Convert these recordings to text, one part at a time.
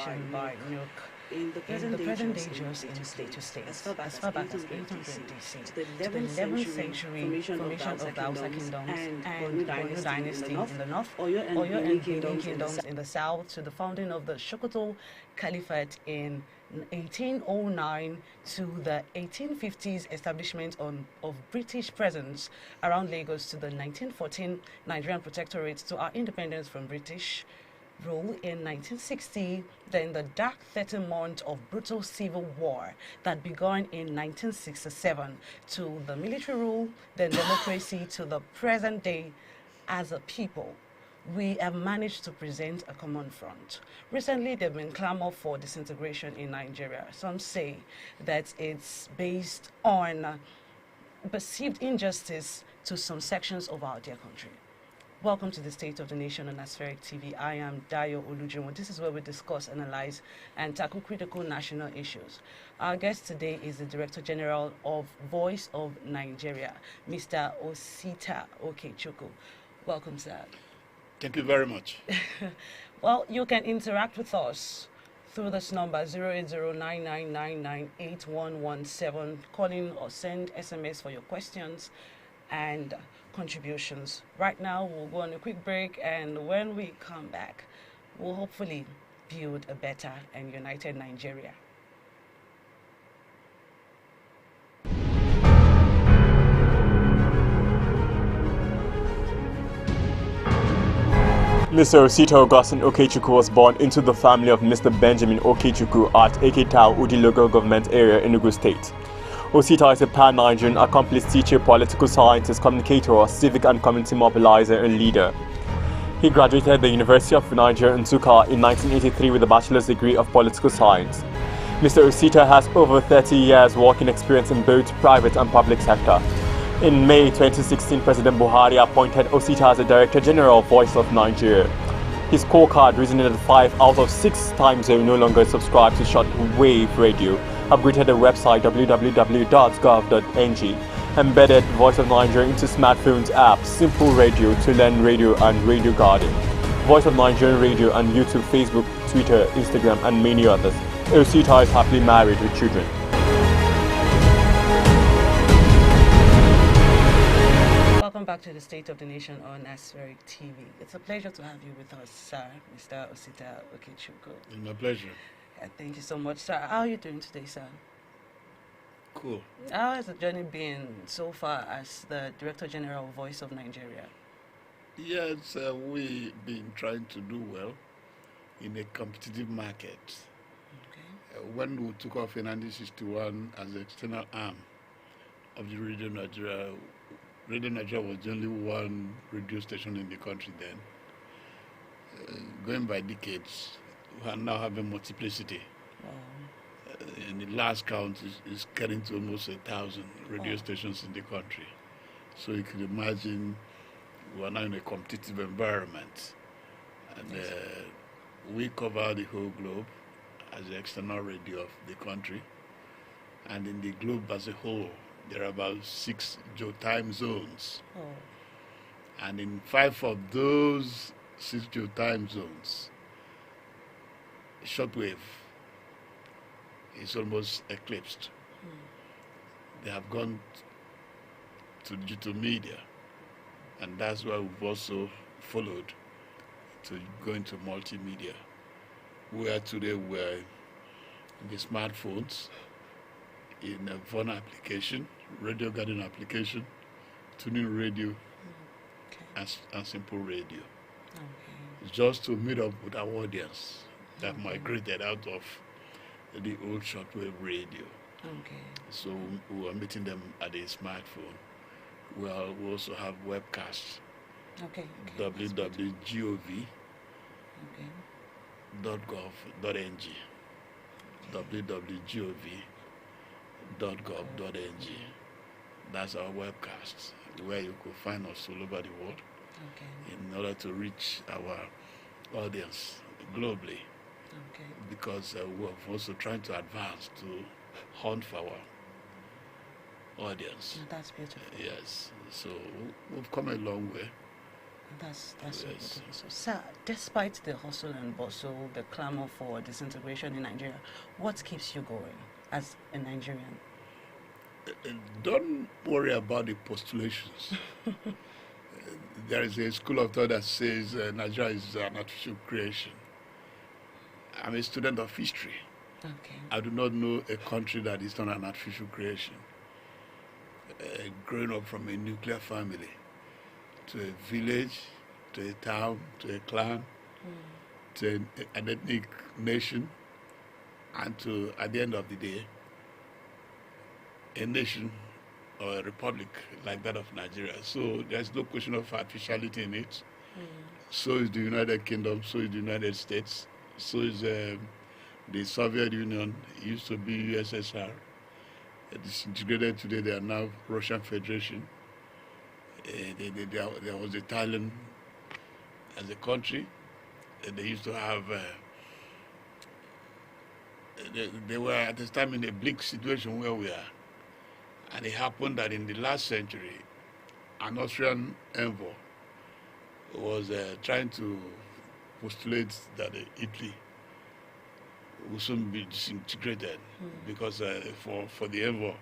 publication by Nook in the present day Jews in status states, as far back as 800 DC, to the 11th century formation of the Hausa kingdoms and Borno dynasty in the north, Oyo and Benin kingdoms in the south, to the founding of the Sokoto Caliphate in 1809 to the 1850s establishment of British presence around Lagos, to the 1914 Nigerian protectorate, to our independence from British rule in 1960, then the dark 30 months of brutal civil war that began in 1967, to the military rule, then democracy, to the present day. As a people, we have managed to present a common front. Recently, there have been clamor for disintegration in Nigeria. Some say that it's based on perceived injustice to some sections of our dear country. Welcome to the State of the Nation on Aspheric TV. I am Dayo Olujumo. This is where we discuss, analyze, and tackle critical national issues. Our guest today is the Director General of Voice of Nigeria, Mr. Osita Okechukwu. Welcome, sir. Thank you very much. Well, you can interact with us through this number 08099998117. Call in or send SMS for your questions and contributions. Right now, we'll go on a quick break, and when we come back, we'll hopefully build a better and united Nigeria. Mr. Osita Augustine Okechukwu was born into the family of Mr. Benjamin Okechukwu at Eketao, Udi local government area in Enugu State. Osita is a pan-Nigerian accomplished teacher, political scientist, communicator, civic and community mobilizer and leader. He graduated at the University of Nigeria in Nsukka in 1983 with a bachelor's degree of political science. Mr. Osita has over 30 years working experience in both private and public sector. In May 2016, President Buhari appointed Osita as the Director General of Voice of Nigeria. His scorecard, reasoning that 5 out of 6 time zone no longer subscribe to shortwave radio, upgraded the website www.gov.ng, embedded Voice of Nigeria into smartphones app, Simple Radio, To Learn Radio and Radio Garden, Voice of Nigeria Radio and YouTube, Facebook, Twitter, Instagram and many others. Osita is happily married with children. Welcome back to the State of the Nation on Aspheric TV. It's a pleasure to have you with us, sir, Mr. Osita Okechukwu. It's my pleasure. Thank you so much, sir. How are you doing today, sir? Cool. How has the journey been so far as the Director General of Voice of Nigeria? Yes, we've been trying to do well in a competitive market. Okay. When we took off in 1961 as the external arm of the Radio Nigeria was the only one radio station in the country then. Going by decades, we are now having multiplicity. In the last count, is getting to almost 1,000 radio stations in the country. So you can imagine we are now in a competitive environment. And we cover the whole globe as the external radio of the country. And in the globe as a whole, there are about 6 time zones. And in 5 of those 6 time zones, shortwave is almost eclipsed. They have gone to digital media, and that's why we've also followed to go into multimedia. Where today we're in the smartphones, in a phone application, Radio Garden application, tuning radio, and Simple Radio. Just to meet up with our audience that migrated out of the old shortwave radio. So we are meeting them at a smartphone. We also have webcasts. www.gov.ng www.gov.ng. That's our webcast, where you could find us all over the world in order to reach our audience globally. Because we're also trying to advance to hunt for our audience. That's beautiful. Yes. So we've come a long way. That's yes. So, sir, despite the hustle and bustle, the clamor for disintegration in Nigeria, what keeps you going as a Nigerian? Don't worry about the postulations. There is a school of thought that says Nigeria is an artificial creation. I'm a student of history. Okay. I do not know a country that is not an artificial creation. Growing up from a nuclear family, to a village, to a town, to a clan, to an ethnic nation, and to, at the end of the day, a nation or a republic like that of Nigeria. So there's no question of artificiality in it. So is the United Kingdom, so is the United States, so is the Soviet Union. It used to be USSR. Disintegrated today, they are now Russian Federation. There was a Thailand as a country. They used to have, they were at this time in a bleak situation where we are. And it happened that in the last century, an Austrian envoy was trying to postulate that Italy will soon be disintegrated because for the envoy,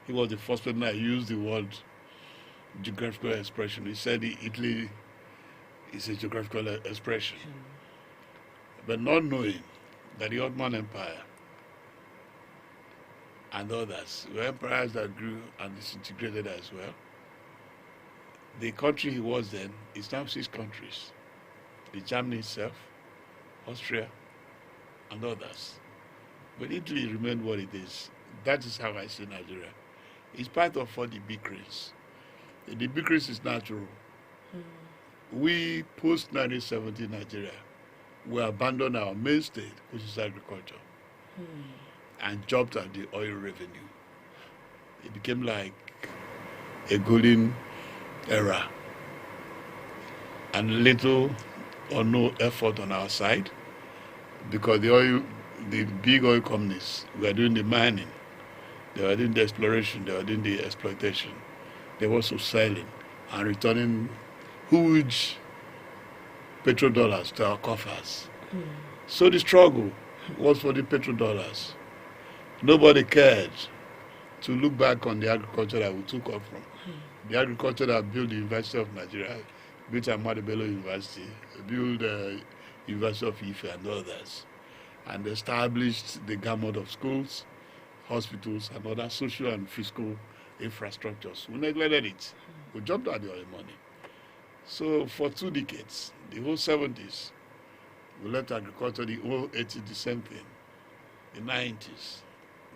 he was the first person that used the word geographical expression. He said Italy is a geographical expression. But not knowing that the Ottoman Empire and others were empires that grew and disintegrated as well. The country he was then is now 6 countries. The Germany itself, Austria, and others. But Italy remained what it is. That is how I see Nigeria. It's part of all the bickerings. The bickerings is natural. We, post-1970 Nigeria, we abandoned our main state, which is agriculture, and jumped at the oil revenue. It became like a golden era. And little or no effort on our side, because the big oil companies were doing the mining, they were doing the exploration, they were doing the exploitation. They were also selling and returning huge petrodollars to our coffers. So the struggle was for the petrodollars. Nobody cared to look back on the agriculture that we took off from. The agriculture that built the University of Nigeria, built Ahmadu Bello University, built the University of Ife and others, and established the gamut of schools, hospitals, and other social and fiscal infrastructures. We neglected it. We jumped at the oil money. So for 2 decades, the whole 70s, we left agriculture, the whole 80s, the same thing. The 90s,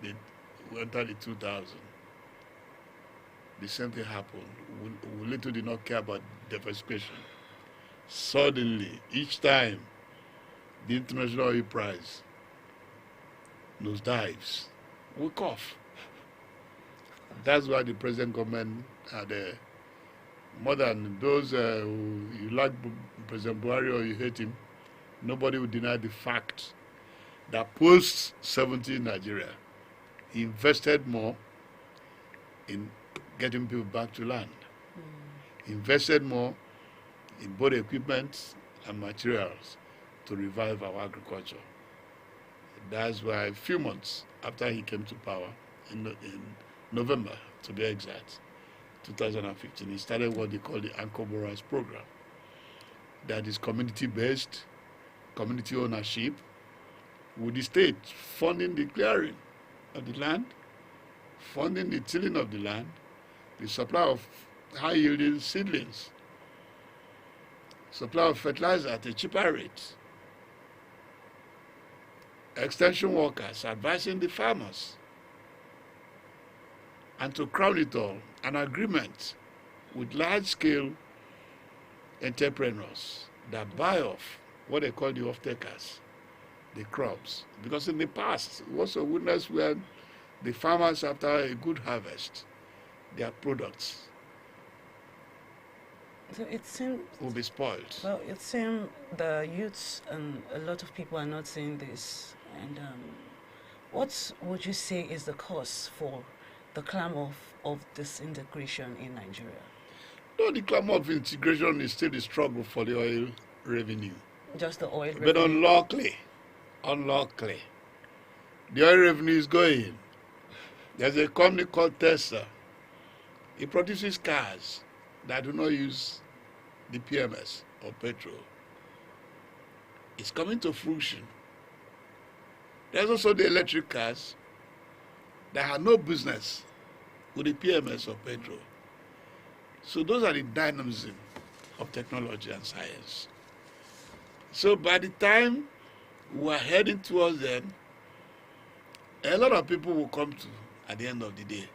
we entered the 2000s. The same thing happened. We little did not care about diversification. Suddenly, each time the international oil price nosedives, we cough. That's why the present government had more than those who you like President Buhari or you hate him, nobody would deny the fact that post-70 Nigeria, he invested more in getting people back to land. He invested more in both equipment and materials to revive our agriculture. That's why a few months after he came to power, in November to be exact, 2015, he started what they call the Anchor Borers program. That is community-based, community ownership, with the state funding the clearing of the land, funding the tilling of the land, the supply of high-yielding seedlings, supply of fertilizer at a cheaper rate, extension workers advising the farmers, and to crown it all, an agreement with large-scale entrepreneurs that buy off what they call the off-takers, the crops. Because in the past, we also witnessed when the farmers, after a good harvest, their products so it seems will be spoiled. Well, it seems the youths and a lot of people are not seeing this. And what would you say is the cause for the clamor of disintegration in Nigeria? No, the clamor of integration is still the struggle for the oil revenue. Just the oil revenue? But unluckily, the oil revenue is going. There's a company called Tesla. It produces cars that do not use the PMS or petrol. It's coming to fruition. There's also the electric cars that have no business with the PMS or petrol. So those are the dynamism of technology and science. So by the time we're heading towards them, a lot of people will come to, at the end of the day,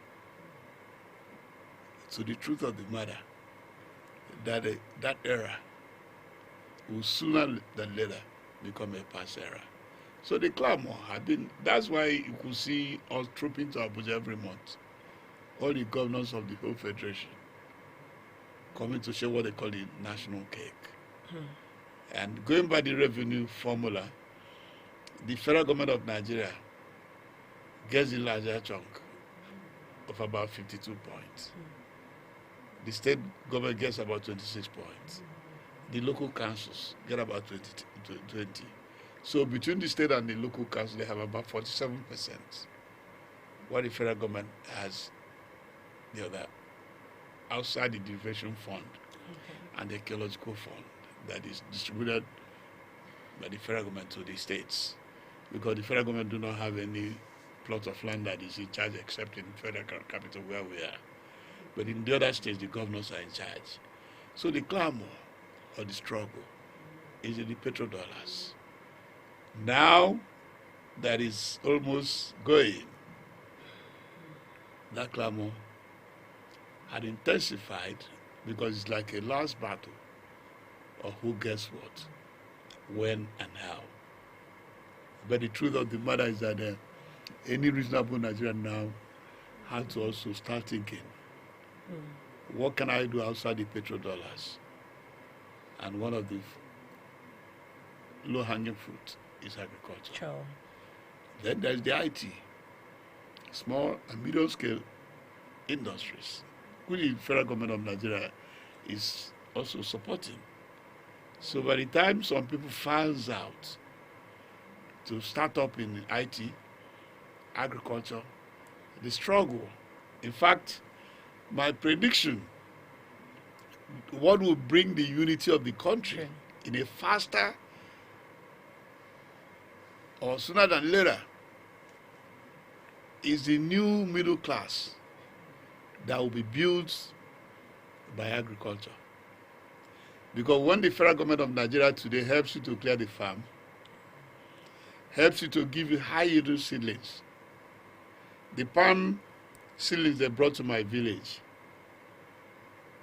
to the truth of the matter, that that era will sooner than later become a past era. So the clamor had been, that's why you could see us trooping to Abuja every month. All the governors of the whole federation coming to show what they call the national cake. And going by the revenue formula, the federal government of Nigeria gets the larger chunk of about 52 points. The state government gets about 26 points. The local councils get about 20. So between the state and the local council, they have about 47%. What the federal government has the other, outside the derivation fund and the ecological fund that is distributed by the federal government to the states. Because the federal government do not have any plot of land that is in charge except in federal capital where we are. But in the other states, the governors are in charge. So the clamor or the struggle is in the petrodollars. Now that is almost going, that clamor had intensified because it's like a last battle of who gets what, when and how. But the truth of the matter is that any reasonable Nigerian now has to also start thinking, what can I do outside the petrodollars? And one of the low-hanging fruit is agriculture. Sure. Then there's the IT, small and medium-scale industries, which the federal government of Nigeria is also supporting. So by the time some people finds out to start up in IT, agriculture, the struggle. In fact, my prediction, what will bring the unity of the country in a faster or sooner than later is the new middle class that will be built by agriculture. Because when the federal government of Nigeria today helps you to clear the farm, helps you to give you high-yielding seedlings, the palm seedlings they brought to my village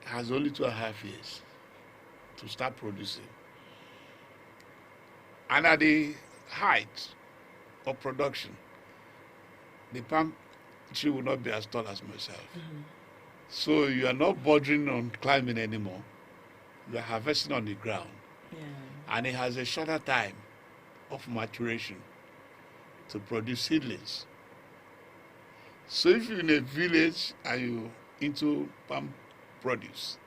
has only 2.5 years to start producing. And at the height of production, the palm tree will not be as tall as myself. So you are not bordering on climbing anymore. You are harvesting on the ground. And it has a shorter time of maturation to produce seedlings. So if you're in a village and you're into palm produce,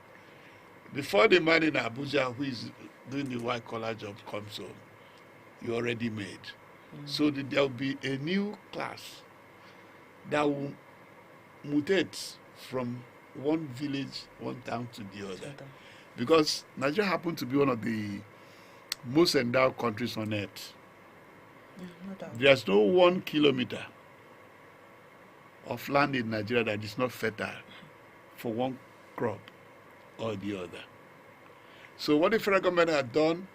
before the man in Abuja who is doing the white collar job comes home, you're already made. So there will be a new class that will mutate from one village, one town to the other. Because Nigeria happened to be one of the most endowed countries on earth. No doubt. There's no 1 kilometer of land in Nigeria that is not fertile for one crop or the other. So what the federal government had done,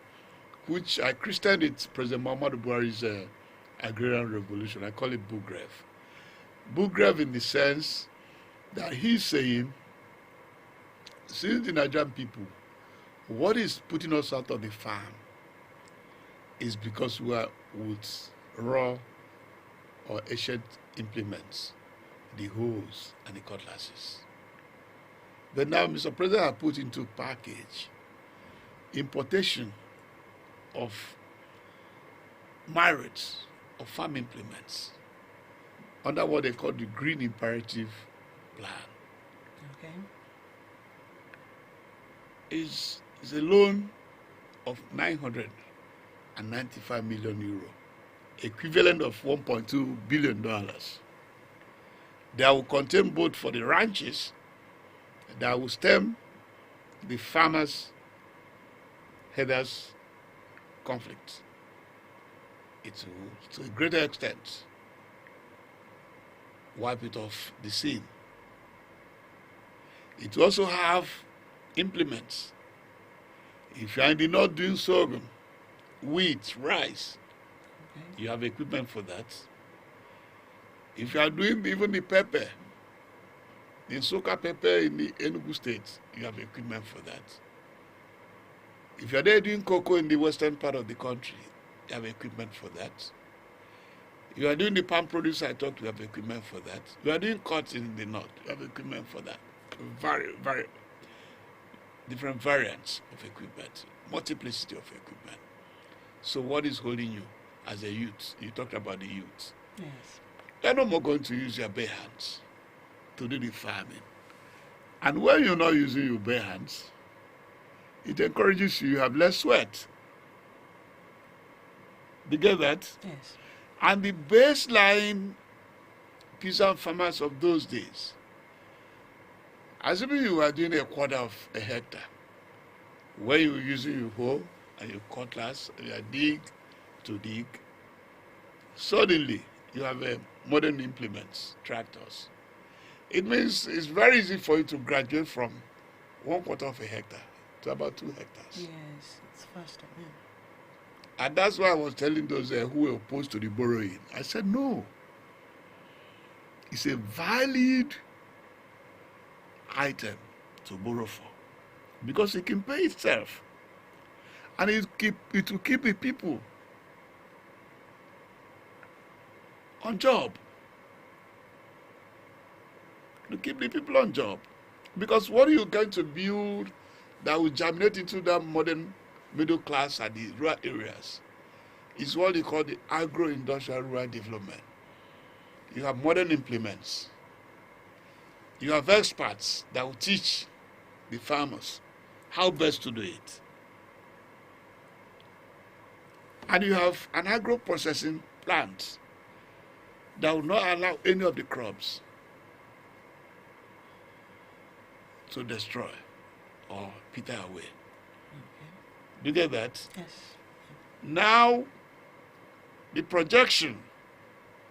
which I christened it President Muhammadu Buhari's agrarian revolution, I call it Bugref. Bugref in the sense that he's saying, since the Nigerian people, what is putting us out of the farm is because we are with raw or ancient implements, the hoes and the cutlasses. But now Mr. President has put into package importation of myriads of farm implements under what they call the Green Imperative Plan. Okay. is a loan of 995 million euro, equivalent of $1.2 billion. That will contain both for the ranches, that will stem the farmers' herders' conflict. It will, to a greater extent, wipe it off the scene. It will also have implements. If you are in the north doing sorghum, wheat, rice, you have equipment for that. If you are doing even the pepper, the Soka pepper in the Enugu state, you have equipment for that. If you are there doing cocoa in the western part of the country, you have equipment for that. You are doing the palm produce I talked, you have equipment for that. You are doing cotton in the north, you have equipment for that. Very different variants of equipment, multiplicity of equipment. So what is holding you as a youth? You talked about the youth. Yes. They're no more going to use your bare hands to do the farming. And when you're not using your bare hands, it encourages you have less sweat. You get that? Yes. And the baseline peasant farmers of those days, assuming you were doing a quarter of a hectare, where you were using your hoe and your cutlass and your dig to dig, suddenly you have modern implements, tractors. It means it's very easy for you to graduate from 1/4 of a hectare to about 2 hectares. Yes, it's faster. Yeah. And that's why I was telling those who were opposed to the borrowing. I said, no. It's a valid item to borrow for because it can pay itself. And it will keep the people on job. To keep the people on job. Because what are you going to build that will germinate into that modern middle class at the rural areas is what they call the agro-industrial rural development. You have modern implements. You have experts that will teach the farmers how best to do it. And you have an agro-processing plant that will not allow any of the crops to destroy or peter away. Do you get that? Yes. Now, the projection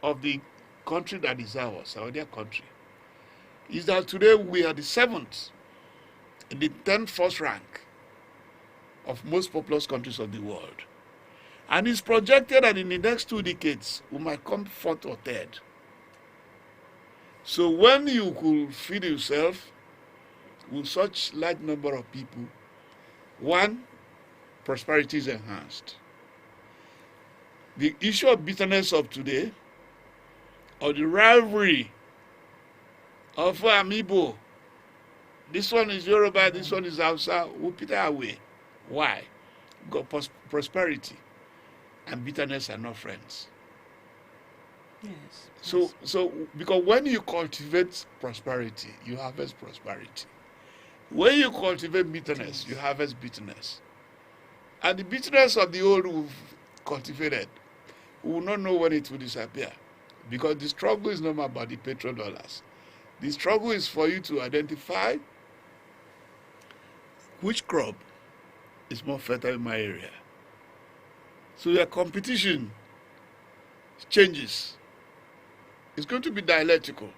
of the country that is ours, our dear country, is that today we are the 7th in the 10th first rank of most populous countries of the world. And it's projected that in the next 2 decades, we might come 4th or 3rd. So when you could feed yourself with such large number of people, one, prosperity is enhanced. The issue of bitterness of today, or the rivalry of Amiibo, this one is Yoruba, this one is Hausa, will peter away. Why? Because prosperity and bitterness are not friends. Yes. So because when you cultivate prosperity, you harvest prosperity. When you cultivate bitterness, you harvest bitterness. And the bitterness of the old we've cultivated, we will not know when it will disappear. Because the struggle is not about the petrodollars. The struggle is for you to identify which crop is more fertile in my area. So your competition changes. It's going to be dialectical.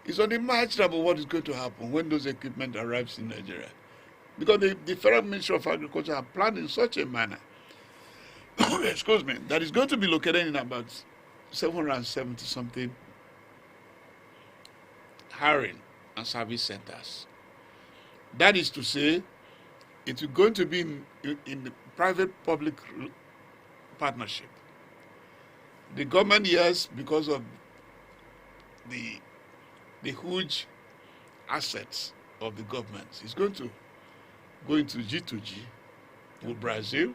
It's unimaginable what is going to happen when those equipment arrives in Nigeria. Because the Federal Ministry of Agriculture have planned in such a manner, excuse me, that is going to be located in about 770-something hiring and service centers. That is to say, it is going to be in the private-public partnership. The government, yes, because of the huge assets of the government, is going to go into G2G with Brazil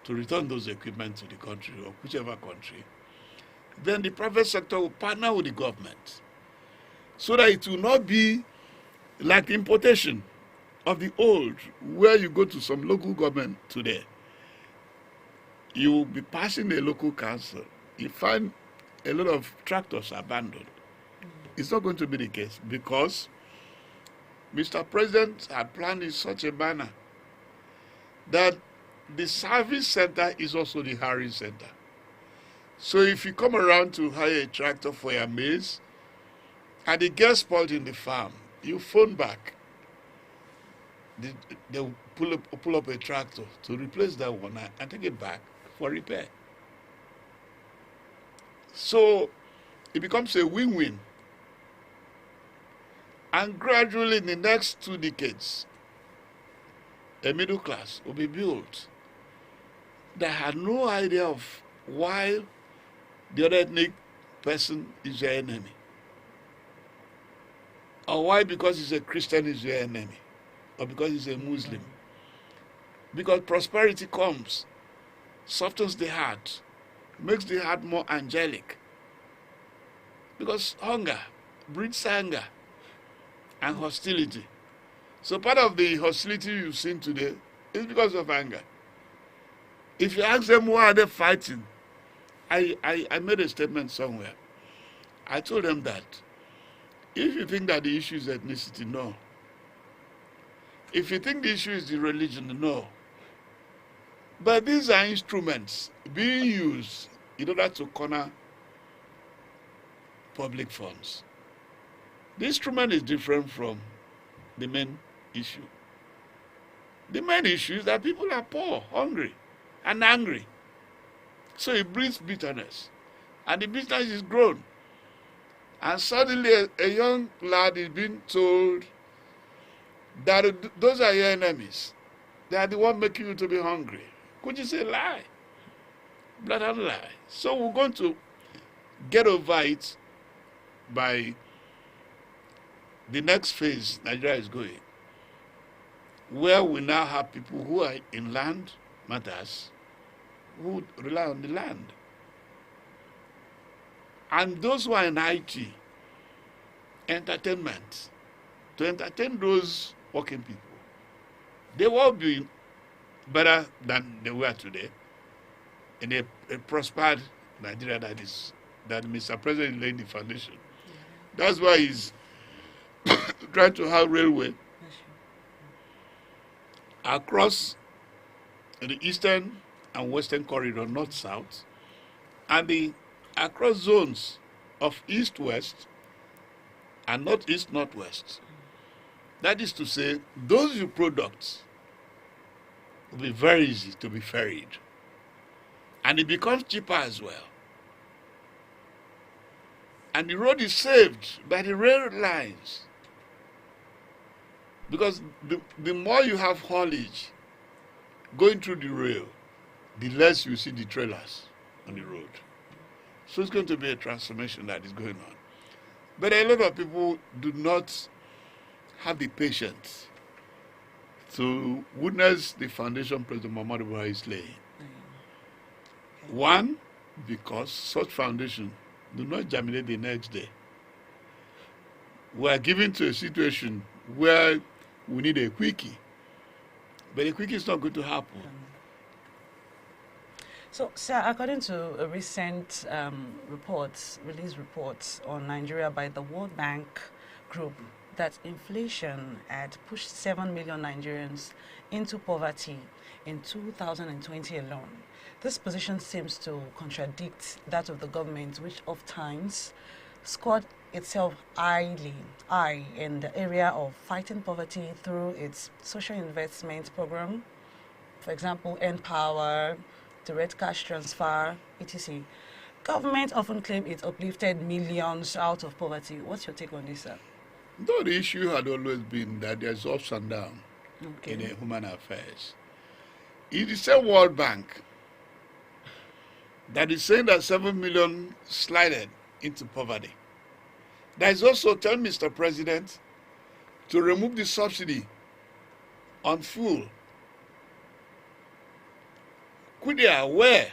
to return those equipment to the country or whichever country. Then the private sector will partner with the government so that it will not be like importation. of the old, where you go to some local government today, you will be passing a local council, you find a lot of tractors abandoned. It's not going to be the case because Mr. President had planned in such a manner that the service center is also the hiring center. So if you come around to hire a tractor for your maize and it gets spoiled in the farm, you phone back. They'll pull up a tractor to replace that one and take it back for repair. So it becomes a win-win. And gradually in the next 2 decades, a middle class will be built that had no idea of why the other ethnic person is your enemy. Or why because he's a Christian is your enemy. Or because he's a Muslim. Because prosperity comes, softens the heart, makes the heart more angelic. Because hunger breeds anger and hostility. So part of the hostility you've seen today is because of anger. If you ask them why are they fighting, I made a statement somewhere. I told them that if you think that the issue is ethnicity, no. If you think the issue is the religion, no. But these are instruments being used in order to corner public funds. The instrument is different from the main issue. The main issue is that people are poor, hungry, and angry. So it breeds bitterness. And the bitterness is grown. And suddenly a young lad is being told that those are your enemies. They are the one making you to be hungry. Could you say lie? Blatant lie. So we're going to get over it by the next phase Nigeria is going, where we now have people who are in land matters, who rely on the land. And those who are in IT, entertainment, to entertain those working people, they will be better than they were today in a prospered Nigeria that Mr. President laid the foundation. Yeah. That's why he's trying to have railway across the eastern and western corridor, north-south, and across zones of east-west and northeast-northwest. That is to say, those products will be very easy to be ferried. And it becomes cheaper as well. And the road is saved by the rail lines. Because the more you have haulage going through the rail, the less you see the trailers on the road. So it's going to be a transformation that is going on. But a lot of people do not have the patience to witness the foundation President Muhammadu Buhari is laying. One, because such foundation do not germinate the next day. We are given to a situation where we need a quickie, but a quickie is not going to happen. So, sir, according to a recent released reports on Nigeria by the World Bank Group, that inflation had pushed 7 million Nigerians into poverty in 2020 alone. This position seems to contradict that of the government, which oftentimes scored itself high in the area of fighting poverty through its social investment program, for example, Empower, direct cash transfer, etc. Government often claim it uplifted millions out of poverty. What's your take on this, sir? No, the issue had always been that there's ups and downs in human affairs. It is the World Bank that is saying that 7 million slided into poverty. That is also telling Mr. President to remove the subsidy on fuel. Could they are aware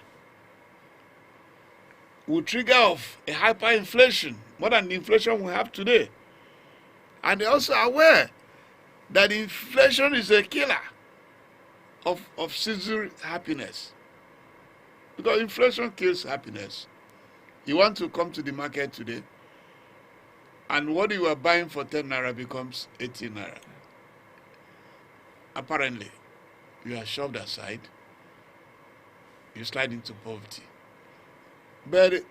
will trigger off a hyperinflation, more than the inflation we have today. And they're also aware that inflation is a killer of seasonal happiness. Because inflation kills happiness. You want to come to the market today, and what you are buying for 10 naira becomes 18 naira. Apparently, you are shoved aside, you slide into poverty. But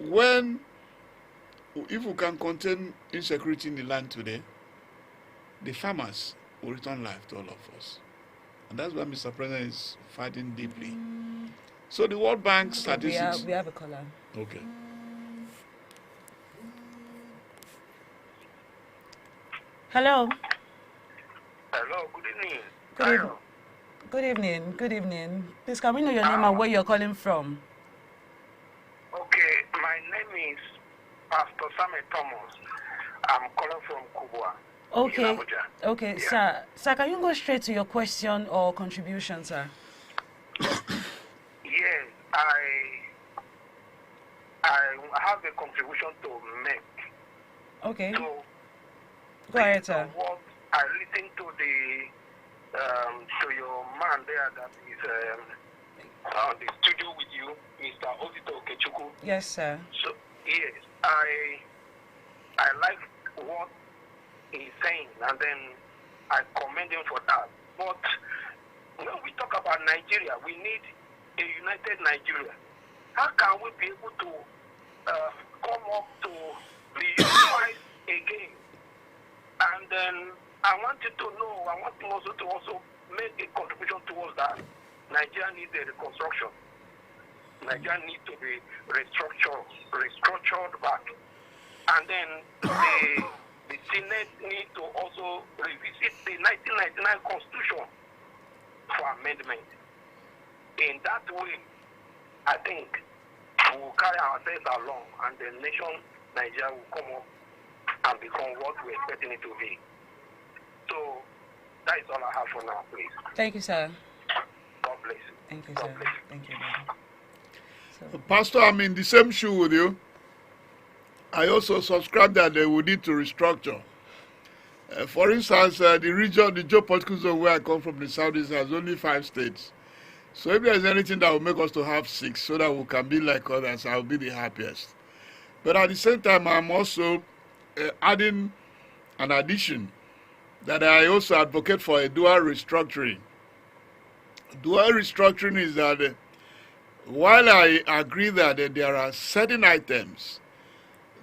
if we can contain insecurity in the land today, the farmers will return life to all of us. And that's why Mr. President is fighting deeply. So the World Bank statistics... We have a caller. Okay. Hello. Hello, good evening. Good evening. Good evening. Please, can we know your name and where you're calling from? Okay, my name is Pastor Samuel Thomas. I'm calling from Kubwa. Okay. In Abuja. Okay, yeah. Sir, can you go straight to your question or contribution, sir? Yes, I have a contribution to make. Okay. So, go ahead, sir. What I listened to your man there that is on the studio with you, Mr. Osita Okechukwu. Yes, sir. So yes, I like what he's saying, and then I commend him for that. But when we talk about Nigeria, we need a united Nigeria. How can we be able to come up to be unified again? And then I want you to know, I want you also to make a contribution towards that. Nigeria needs a reconstruction. Nigeria needs to be restructured back. And then the Senate needs to also revisit the 1999 Constitution for amendment. In that way, I think we will carry ourselves along, and the nation Nigeria will come up and become what we're expecting it to be. So that is all I have for now, please. Thank you, sir. God bless you. Thank you, God sir. bless you. Thank you, brother. So, Pastor, I'm in the same shoe with you. I also subscribe that they will need to restructure. For instance, the geopolitical zone where I come from, the Southeast, has only 5 states. So if there's anything that will make us to have 6 so that we can be like others, I'll be the happiest. But at the same time, I'm also adding an addition that I also advocate for a dual restructuring. Dual restructuring is that while I agree that there are certain items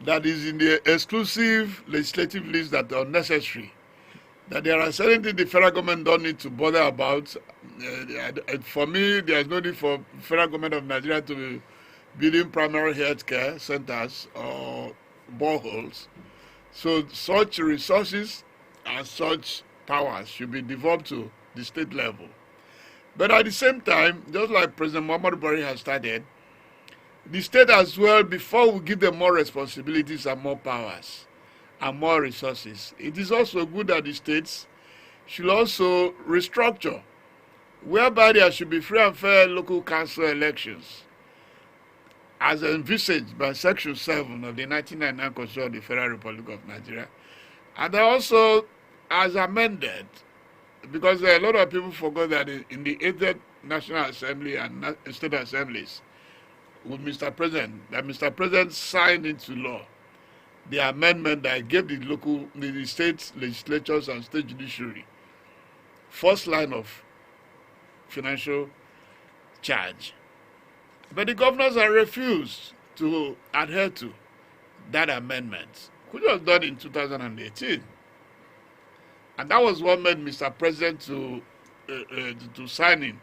that is in the exclusive legislative list that are necessary, that there are certain things the federal government don't need to bother about. For me, there is no need for federal government of Nigeria to be building primary health care centers or boreholes. So such resources and such powers should be devolved to the state level. But at the same time, just like President Muhammadu Buhari has started, the state as well, before we give them more responsibilities and more powers and more resources, it is also good that the states should also restructure, whereby there should be free and fair local council elections, as envisaged by Section 7 of the 1999 Constitution of the Federal Republic of Nigeria, and also as amended, because a lot of people forgot that in the 8th National Assembly and State Assemblies, with Mr. President signed into law the amendment that gave the state legislatures and state judiciary first line of financial charge. But the governors have refused to adhere to that amendment, which was done in 2018. And that was what made Mr. President to sign in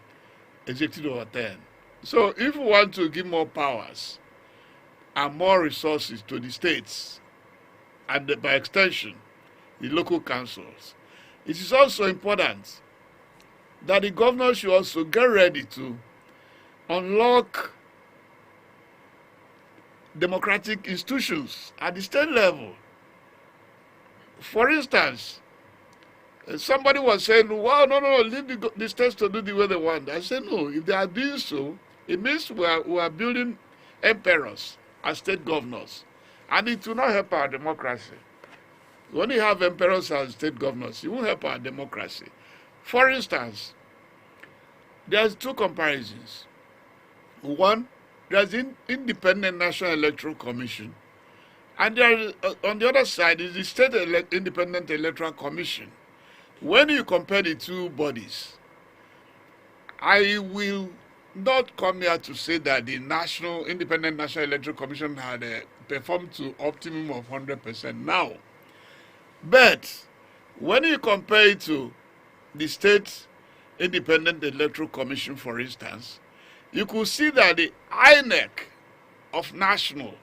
Executive Order 10. So if we want to give more powers and more resources to the states, and by extension, the local councils, it is also important that the governors should also get ready to unlock democratic institutions at the state level. For instance, somebody was saying, well, no, leave the states to do the way they want. I said, no, if they are doing so, it means we are building emperors as state governors. And it will not help our democracy. When you have emperors as state governors, it won't help our democracy. For instance, there's two comparisons. One, there's independent National Electoral Commission, and there is, on the other side is the State Independent Electoral Commission. When you compare the two bodies, I will not come here to say that the Independent National Electoral Commission had performed to optimum of 100% now. But when you compare it to the State Independent Electoral Commission, for instance, you could see that the INEC of national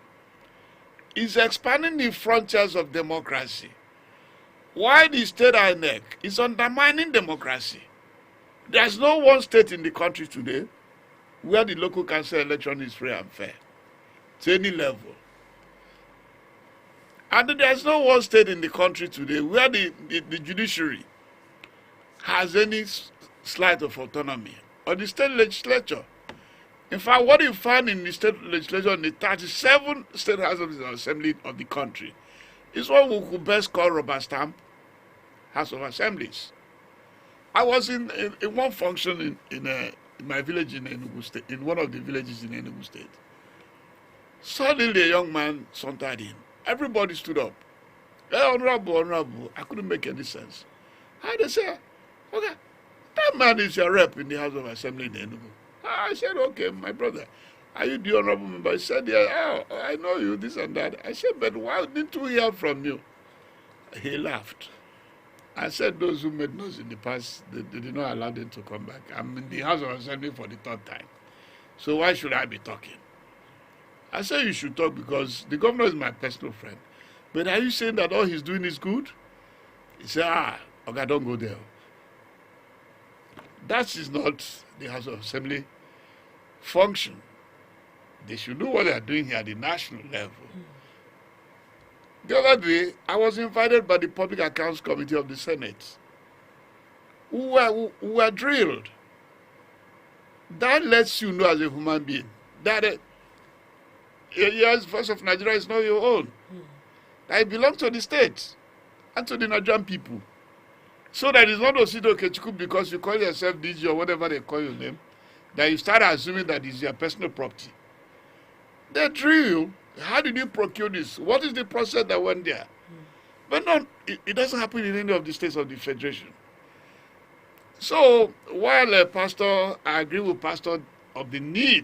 is expanding the frontiers of democracy, while the state INEC is undermining democracy. There's no one state in the country today where the local council election is free and fair to any level. And there's no one state in the country today where the judiciary has any slight of autonomy, or the state legislature. In fact, what you find in the state legislature in the 37 state houses of assembly of the country is what we could best call rubber stamp House of Assemblies. I was in one function in my village in Enugu State, in one of the villages in Enugu State. Suddenly a young man sauntered in. Everybody stood up. Hey, honorable, honorable. I couldn't make any sense. And they said, okay, that man is your rep in the House of Assembly in Enugu. I said, okay, my brother, are you the honorable member? He said, yeah, oh, I know you, this and that. I said, but why didn't we hear from you? He laughed. I said, those who made noise in the past, they did not allow them to come back. I'm in the House of Assembly for the third time. So why should I be talking? I said, you should talk because the governor is my personal friend. But are you saying that all he's doing is good? He said, okay, don't go there. That is not the House of Assembly function. They should do what they are doing here at the national level. The other day, I was invited by the Public Accounts Committee of the Senate, who were drilled. That lets you know as a human being that yes, voice of Nigeria is not your own. That it belongs to the state and to the Nigerian people. So that it's not Osita Okechukwu because you call yourself DG or whatever they call your name, that you start assuming that it's your personal property. They drill you. How did you procure this? What is the process that went there? But no, it doesn't happen in any of the states of the Federation. So while I agree with Pastor of the need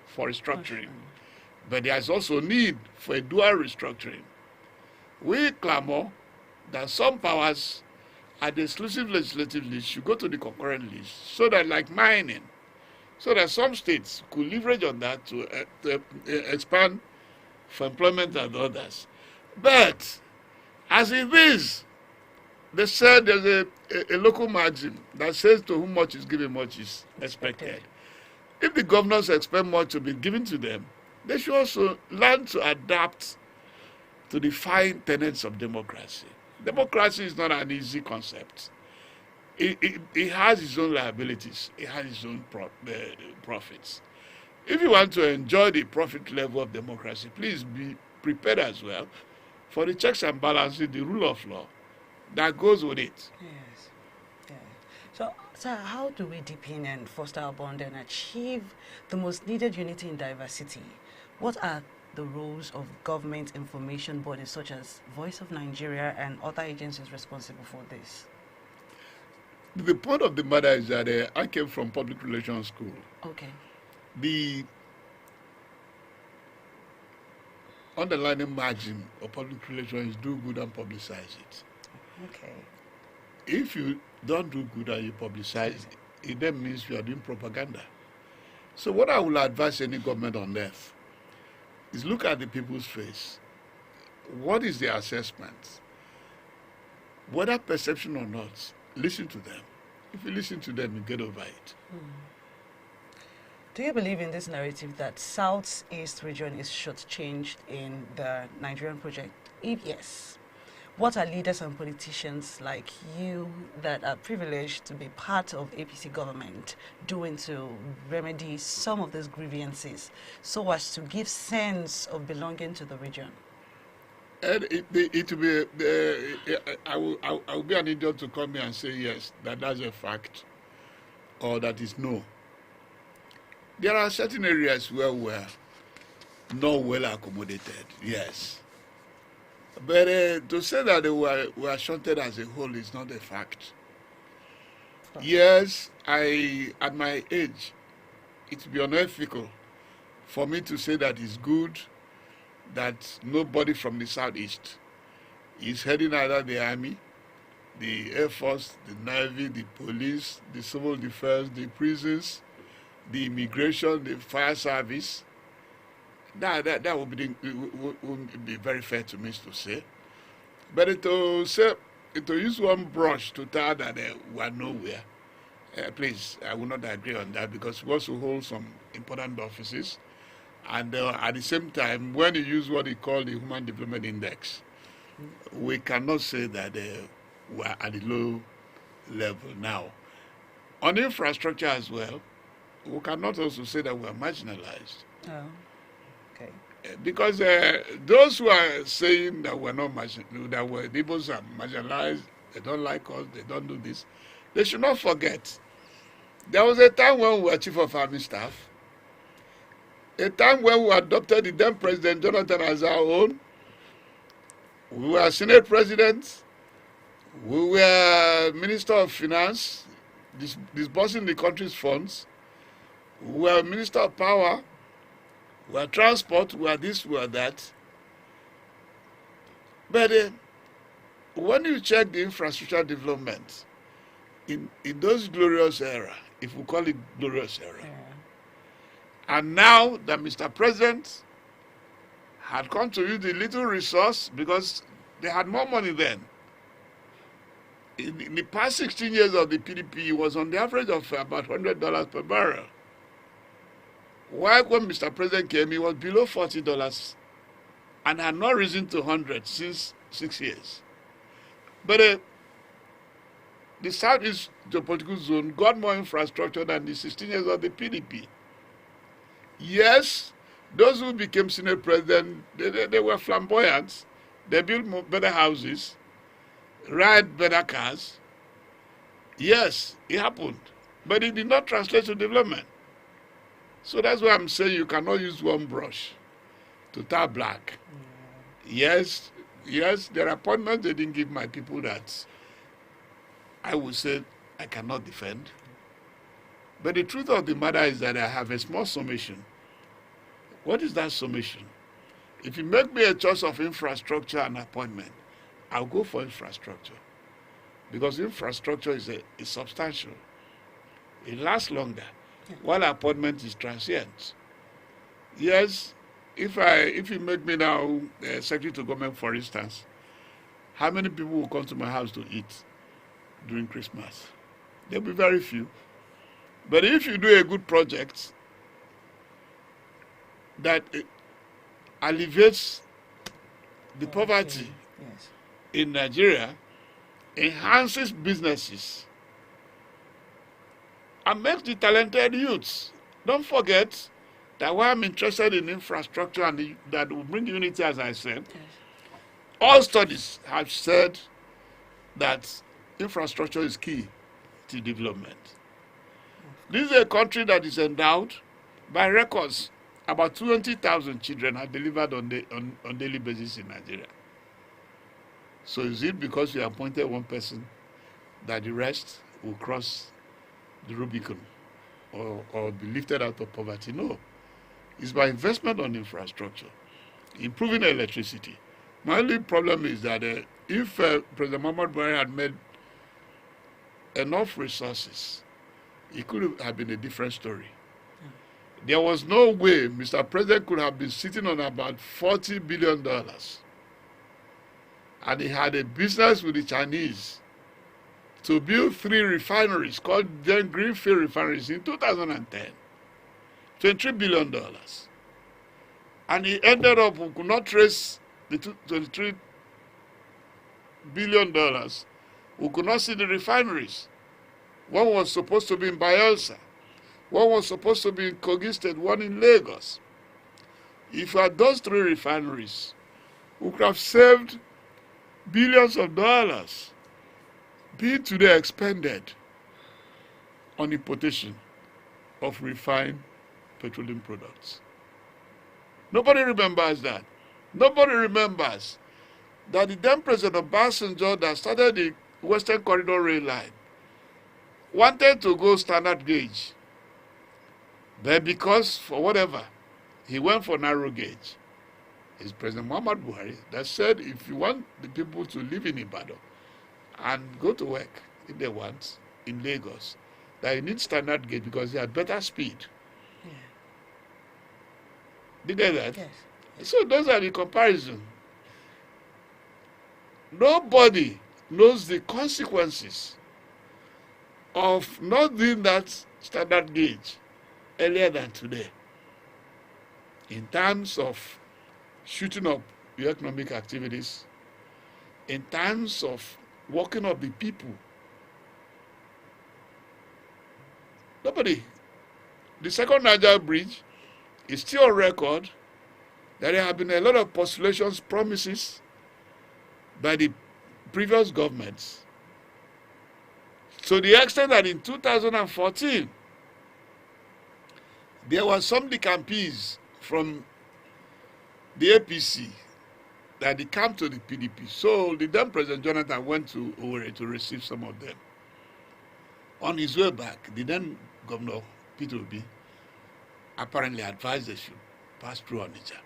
for restructuring, but there is also need for a dual restructuring. We clamor that some powers at the exclusive legislative list should go to the concurrent list, so that, like mining, so that some states could leverage on that to expand for employment and others. But as it is, they said there's a local maxim that says to whom much is given, much is expected. If the governors expect much to be given to them, they should also learn to adapt to the fine tenets of democracy. Democracy is not an easy concept. It has its own liabilities. It has its own profits. If you want to enjoy the profit level of democracy, please be prepared as well for the checks and balances, the rule of law that goes with it. Yes. Yeah. So, sir, how do we deepen and foster our bond and achieve the most needed unity in diversity? What are the roles of government information bodies such as Voice of Nigeria and other agencies responsible for this? The point of the matter is that I came from public relations school. Okay. The underlying margin of public relations is do good and publicize it. Okay. If you don't do good and you publicize it, it then means you are doing propaganda. So what I will advise any government on earth is look at the people's face. What is their assessment? Whether perception or not, listen to them. If you listen to them, you get over it. Do you believe in this narrative that Southeast region is shortchanged in the Nigerian project? If yes, what are leaders and politicians like you that are privileged to be part of APC government doing to remedy some of these grievances so as to give sense of belonging to the region? And it will be, I will be an idiot to come here and say yes, that's a fact, or that is no. There are certain areas where we're not well accommodated, yes. But to say that we are shunted as a whole is not a fact. Yes, at my age, it would be unethical for me to say that it's good that nobody from the southeast is heading either the army, the air force, the navy, the police, the civil defense, the prisons, the immigration, the fire service. That would be very fair to me to say. But to use one brush to tell that we are nowhere, please, I will not agree on that, because we also hold some important offices. And at the same time, when you use what you call the Human Development Index, we cannot say that we are at a low level now. On infrastructure as well, we cannot also say that we are marginalized. Oh, okay. Because those who are saying that we're not that we're Igbos are marginalized, they don't like us, they don't do this, they should not forget. There was a time when we were Chief of Army Staff, a time when we adopted the then President Jonathan as our own. We were Senate President, we were Minister of Finance, disbursing the country's funds, we were Minister of Power, we were Transport, we were this, we were that. But when you check the infrastructure development in those glorious era, if we call it glorious era, and now that Mr. President had come to use the little resource, because they had more money then. In the past 16 years of the PDP, it was on the average of about $100 per barrel. While when Mr. President came, it was below $40 and had not risen to 100 since 6 years. But the Southeast geopolitical zone got more infrastructure than the 16 years of the PDP. Yes, those who became Senate President, they were flamboyant. They built better houses, ride better cars. Yes, it happened. But it did not translate to development. So that's why I'm saying you cannot use one brush to tar black. Yes, there are appointments they didn't give my people that I would say I cannot defend. But the truth of the matter is that I have a small summation. What is that summation? If you make me a choice of infrastructure and appointment, I'll go for infrastructure. Because infrastructure is substantial. It lasts longer, while appointment is transient. Yes, if you make me now secretary to government, for instance, how many people will come to my house to eat during Christmas? There'll be very few. But if you do a good project that alleviates the poverty in Nigeria, enhances businesses, and makes the talented youths. Don't forget that why I'm interested in infrastructure and that will bring unity, as I said, all studies have said that infrastructure is key to development. This is a country that is endowed by records. About 20,000 children are delivered on daily basis in Nigeria. So is it because we appointed one person that the rest will cross the Rubicon or be lifted out of poverty? No. It's by investment on infrastructure, improving electricity. My only problem is that if President Muhammad Buhari had made enough resources, it could have been a different story. There was no way Mr. President could have been sitting on about $40 billion. And he had a business with the Chinese to build 3 refineries called then Greenfield refineries in 2010. $23 billion. And he ended up, who could not trace the $23 billion, who could not see the refineries. One was supposed to be in Bayelsa. One was supposed to be in Kogi State, one in Lagos. If you had those 3 refineries, we could have saved billions of dollars being today expended on importation of refined petroleum products. Nobody remembers that. Nobody remembers that the then President Obasanjo that started the Western Corridor Rail Line wanted to go standard gauge. But because, for whatever, he went for narrow gauge. It's President Muhammad Buhari that said if you want the people to live in Ibadan and go to work, if they want, in Lagos, that you need standard gauge because they had better speed. Yeah. Did you get that? Yes. So those are the comparison. Nobody knows the consequences of not doing that standard gauge earlier than today in terms of shooting up your economic activities, in terms of working up the people. Nobody. The second Niger bridge is still on record that there have been a lot of postulations, promises by the previous governments. To the extent that in 2014, there were some decampees from the APC that they came to the PDP. So the then President Jonathan went to Owerri to receive some of them. On his way back, the then Governor Peter Obi apparently advised they should pass through Onitsha.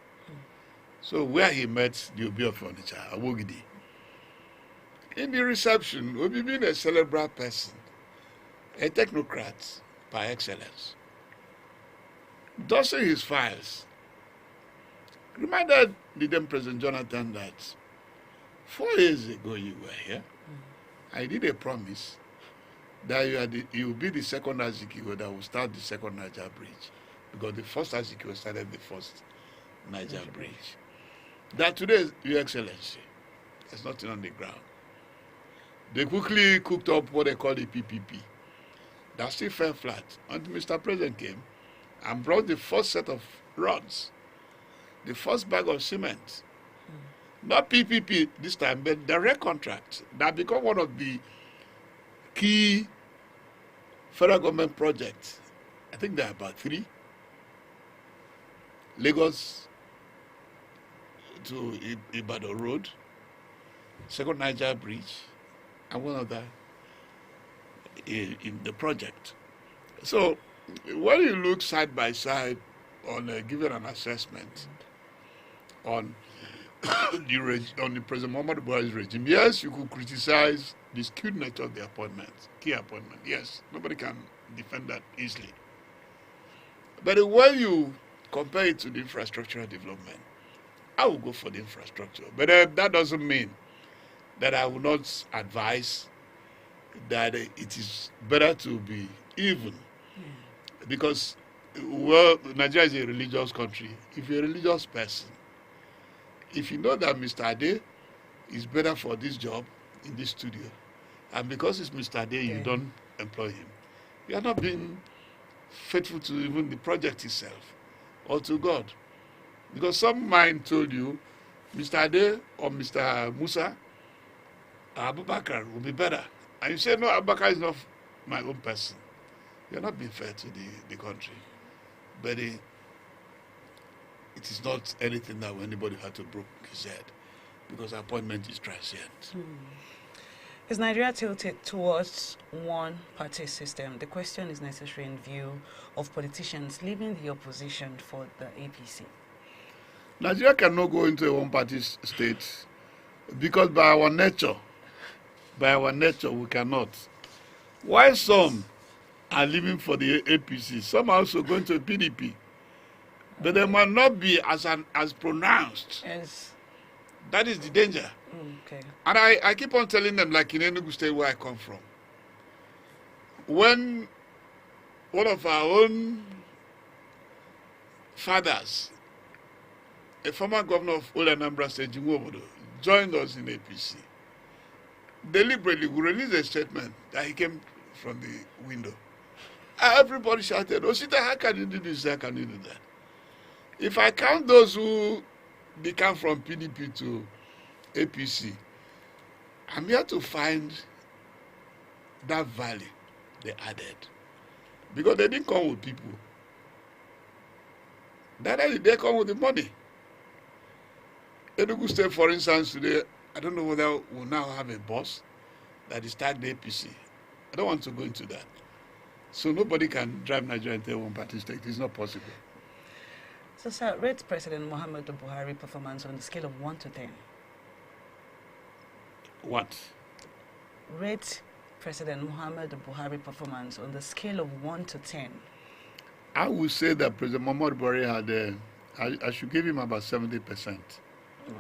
So where he met the Obi of Onitsha, Awogidi, in the reception, Obi being a cerebral person, a technocrat by excellence, dusting his files, reminded the then President Jonathan that 4 years ago you were here. I did a promise that you will be the second Azikiwe that will start the second Niger bridge, because the first Azikiwe started the first Niger bridge. That today, Your Excellency, there's nothing on the ground. They quickly cooked up what they call the PPP. That still fell flat until Mr. President came and brought the first set of rods, the first bag of cement. Not PPP this time, but direct contract that become one of the key federal government projects. I think there are about 3. Lagos to Ibadan Road, second Niger Bridge, and one other in the project. So when you look side by side on giving an assessment on the President Muhammad Buhari's regime, yes, you could criticize the skewed nature of the appointments, key appointment. Yes, nobody can defend that easily. But when you compare it to the infrastructural development, I will go for the infrastructure. But that doesn't mean that I will not advise that it is better to be even. Because, well, Nigeria is a religious country. If you're a religious person, if you know that Mr. Ade is better for this job in this studio, and because it's Mr. Ade, you don't employ him, you are not being faithful to even the project itself or to God. Because some mind told you Mr. Ade or Mr. Musa, Abubakar will be better. And you say, no, Abubakar is not my own person. You're not being fair to the country. But it is not anything that anybody had to break his head, because appointment is transient. Is Nigeria tilted towards one-party system? The question is necessary in view of politicians leaving the opposition for the APC. Nigeria cannot go into a one-party state because by our nature, we cannot. Why some are leaving for the APC, some are also going to PDP, but they might not be as pronounced. Yes. That is the danger. Okay. And I keep on telling them, like in Enugu State where I come from, when one of our own fathers, a former governor of Old Anambra State, Jinwobodo, joined us in APC, deliberately we released a statement that he came from the window. Everybody shouted, Osita, how can you do this? How can you do that? If I count those who become from PDP to APC, I'm here to find that value they added. Because they didn't come with people. They come with the money. Enugu State, for instance, today, I don't know whether we'll now have a boss that is tagged APC. I don't want to go into that. So nobody can drive Nigeria into a one-party state. It's not possible. So, sir, rate President Muhammadu Buhari performance on the scale of 1 to 10. What? Rate President Muhammadu Buhari performance on the scale of 1 to 10. I would say that President Muhammadu Buhari had, I should give him about 70%. Oh,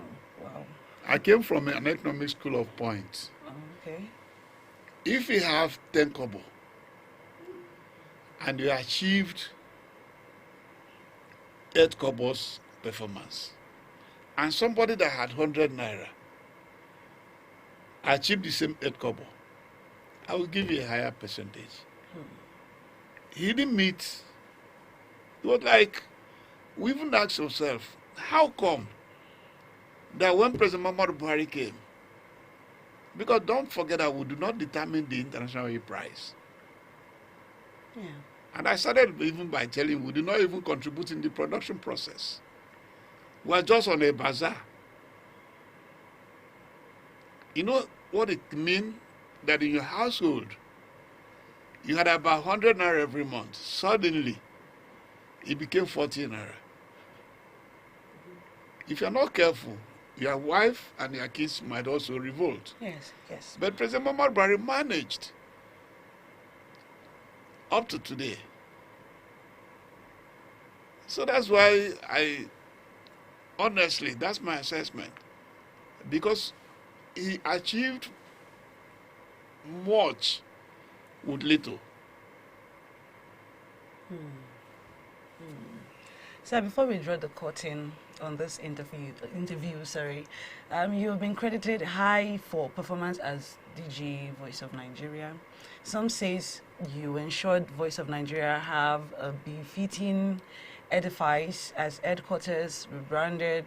wow. I came from an economic school of points. Oh, okay. If you have 10 kobo and you achieved 8 kobos performance, and somebody that had 100 naira achieved the same 8 kobo, I will give you a higher percentage. He didn't meet. It was like, we even asked ourselves, how come that when President Muhammadu Buhari came, because don't forget that we do not determine the international oil price. Yeah. And I started even by telling you, we do not even contribute in the production process. We are just on a bazaar. You know what it means? That in your household, you had about 100 naira every month. Suddenly, it became 40 naira. If you're not careful, your wife and your kids might also revolt. Yes, yes. But President Muhammadu Buhari managed up to today. So that's why honestly, that's my assessment. Because he achieved much with little. So before we draw the curtain on this interview, you've been credited high for performance as DG Voice of Nigeria. Some says you ensured Voice of Nigeria have a befitting edifice as headquarters, rebranded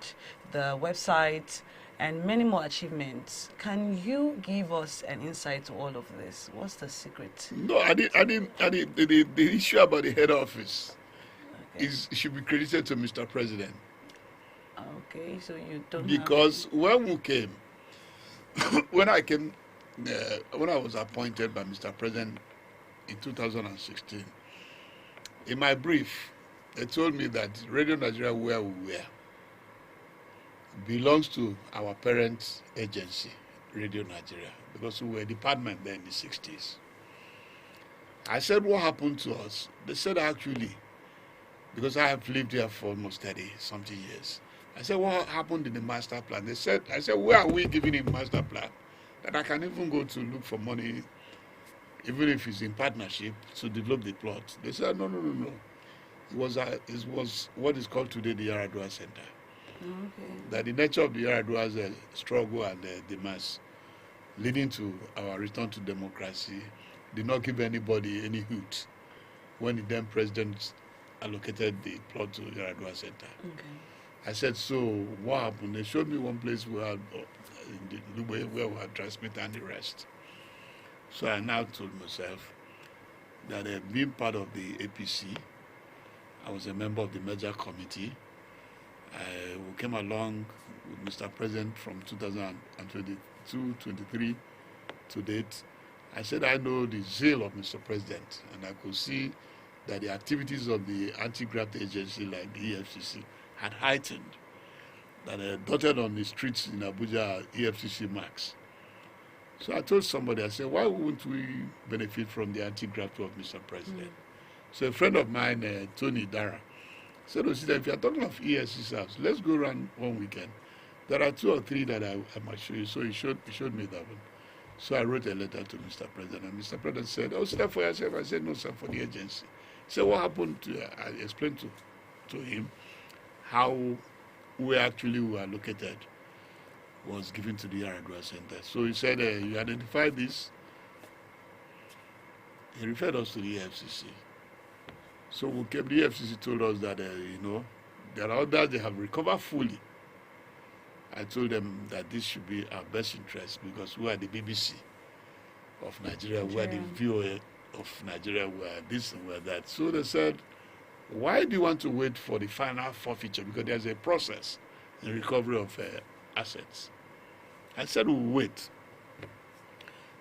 the website, and many more achievements. Can you give us an insight to all of this? What's the secret? No, I didn't. The issue about the head office should be credited to Mr. President. Okay, so you don't. Because when we came, when I was appointed by Mr. President in 2016, in my brief, they told me that Radio Nigeria, where we were, belongs to our parent agency, Radio Nigeria, because we were a department there in the 60s. I said, what happened to us? They said, actually, because I have lived here for almost 30-something years, I said, what happened in the master plan? I said, where are we giving him master plan? That I can even go to look for money, even if it's in partnership, to develop the plot. They said, no. It was what is called today the Yaradua Center. Okay. That the nature of the Yaradua's struggle and demands leading to our return to democracy did not give anybody any hoot when the then president allocated the plot to Yaradua Center. Okay. I said, so what happened? They showed me one place where we had transmitter and the rest. So I now told myself that being part of the APC, I was a member of the merger committee. We came along with Mr. President from 2022-23 to date. I said I know the zeal of Mr. President, and I could see that the activities of the anti-graft agency like the EFCC had heightened, that dotted on the streets in Abuja are EFCC marks. So I told somebody, I said, why wouldn't we benefit from the anti-graft of Mr. President? So a friend of mine, Tony Dara, said, Osita, if you're talking of EFCC house, let's go around one weekend. There are 2 or 3 that I might show you. So he showed me that one. So I wrote a letter to Mr. President, and Mr. President said, Osita, for yourself? I said, no, sir, for the agency. He said, what happened to you? I explained to him how we actually were located was given to the Yaradua Center. So he said, you identified this. He referred us to the FCC. So we came, the FCC told us that, there are others they have recovered fully I told them that this should be our best interest because we are the BBC of Nigeria, we are the VOA of Nigeria, we are this and we are that. So they said, why do you want to wait for the final forfeiture? Because there's a process in recovery of assets. I said we'll wait.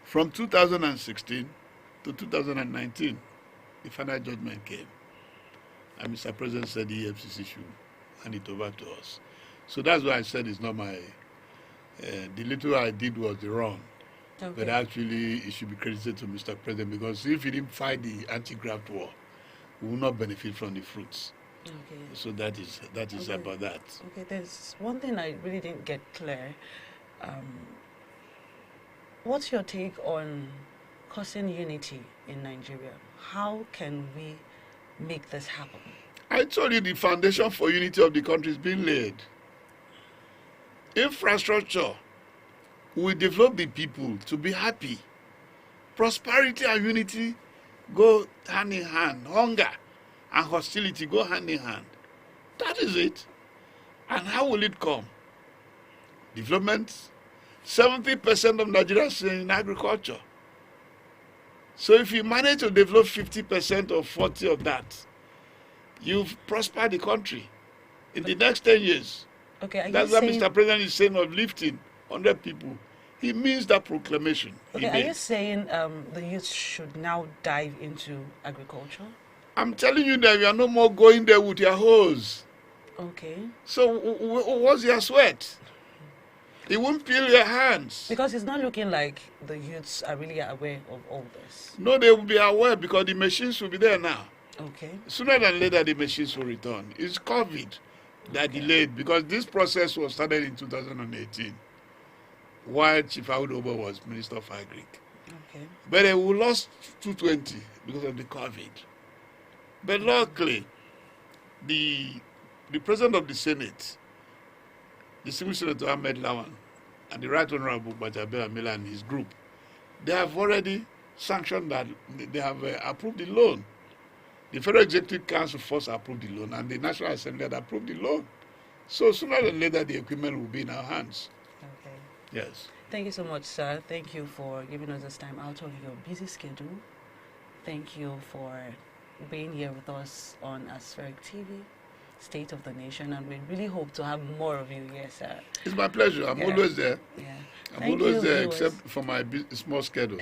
From 2016 to 2019, the final judgment came. And Mr. President said the EFCC should hand it over to us. So that's why I said it's not my, the little I did was the wrong. Okay. But actually it should be credited to Mr. President because if he didn't fight the anti-graft war, we will not benefit from the fruits. Okay. So that is okay. About that. Okay, there's one thing I really didn't get clear. What's your take on causing unity in Nigeria? How can we make this happen? I told you the foundation for unity of the country is being laid. Infrastructure will develop the people to be happy. Prosperity and unity go hand in hand. Hunger and hostility go hand in hand. That is it. And how will it come? Development. 70% of Nigerians are in agriculture. So if you manage to develop 50% or 40% of that, you've prospered the country in the next 10 years. Okay, that's what Mr. President is saying of lifting 100 people. He means that proclamation. Okay, are you saying the youth should now dive into agriculture? I'm telling you that we are no more going there with your hose. Okay. So what's your sweat? It won't peel your hands. Because it's not looking like the youths are really aware of all this. No, they will be aware because the machines will be there now. Okay. Sooner than later, the machines will return. It's COVID that delayed because this process was started in 2018 while Chief Audobo was Minister of Agric. Okay. But we lost 220 because of the COVID. But luckily, the President of the Senate, the Civil Senator Ahmed Lawan, and the Right Honorable Bajaber Amila and his group, they have already sanctioned that, they have approved the loan. The Federal Executive Council first approved the loan, and the National Assembly had approved the loan. So sooner than later, the equipment will be in our hands. Okay. Yes. Thank you so much, sir. Thank you for giving us this time out of your busy schedule. Thank you for being here with us on Aspheric TV, State of the Nation, and we really hope to have more of you here, sir. It's my pleasure. I'm always there. Yeah. I'm always there, except for my small schedule.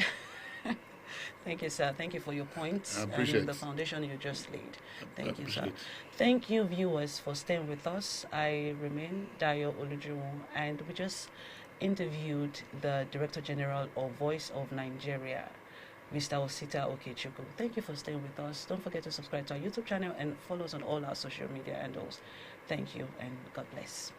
Thank you, sir. Thank you for your points I appreciate and the foundation you just laid. Thank you, sir. It. Thank you, viewers, for staying with us. I remain Dayo Olujuwon, and we just interviewed the Director General of Voice of Nigeria, Mr. Osita Okechukwu. Thank you for staying with us. Don't forget to subscribe to our YouTube channel and follow us on all our social media handles. Thank you, and God bless.